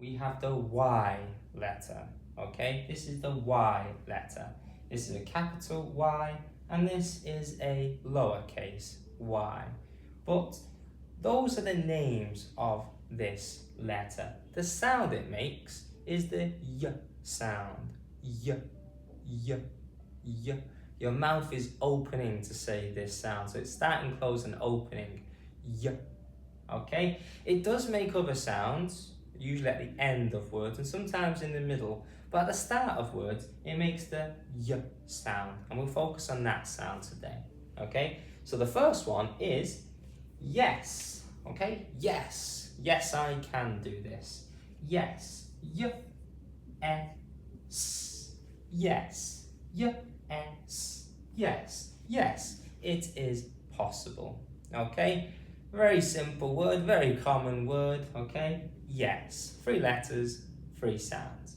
we have the Y letter, okay? This is the Y letter. This is a capital Y, and this is a lowercase y. But those are the names of this letter. The sound it makes is the Y sound. Y, y, y. Your mouth is opening to say this sound, so it's starting, close, and opening. Y. Okay? It does make other sounds, usually at the end of words and sometimes in the middle, but at the start of words it makes the Y sound, and we'll focus on that sound today. Okay? So the first one is yes. Okay? Yes. Yes, I can do this. Yes. Y, S. Yes. Y, S. Yes. Yes. It is possible. Okay? Very simple word, very common word, okay? Yes. 3 letters, 3 sounds.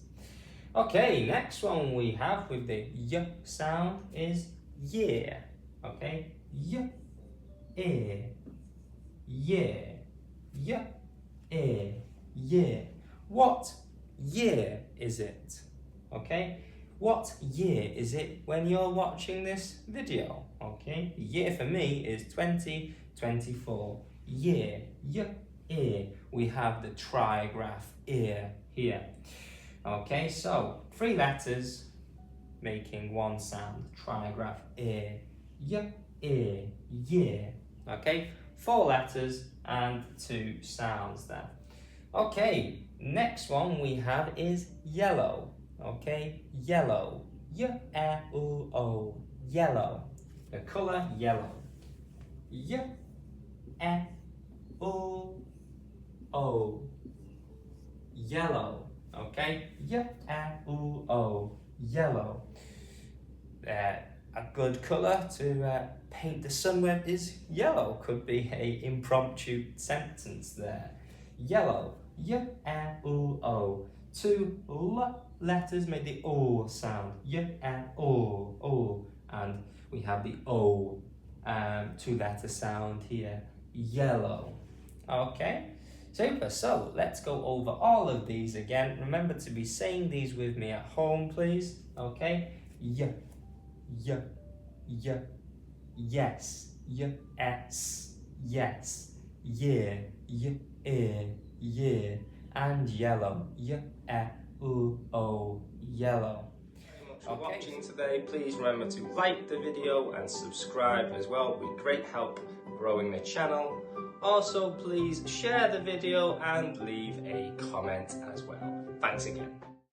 Okay, next one we have with the Y sound is year. Okay? Y, year, year. What year is it? Okay? What year is it when you're watching this video? Okay? The year for me is 2024. Year, ear. We have the trigraph ear here. Okay, so 3 letters making 1 sound. Trigraph ear, ear, year. Okay, 4 letters and 2 sounds there. Okay, next one we have is yellow. Okay, yellow. Y-E-L-O. Yellow. The colour yellow. Y-E-L-O. Yellow. Okay, Y-E-L-O. Yellow. A good colour to paint the sun with is yellow. Could be an impromptu sentence there. Yellow. Y-E-L-O. 2 letters make the O sound. Y-E-O. And we have the O 2-letter sound here. Yellow. Okay, super. So let's go over all of these again. Remember to be saying these with me at home, please. Okay. Y, yes, yes, yes, year, year, and yellow. Y-E-L-O, yellow. For watching today, please remember to like the video and subscribe as well. It would be great help growing the channel. Also, please share the video and leave a comment as well. Thanks again.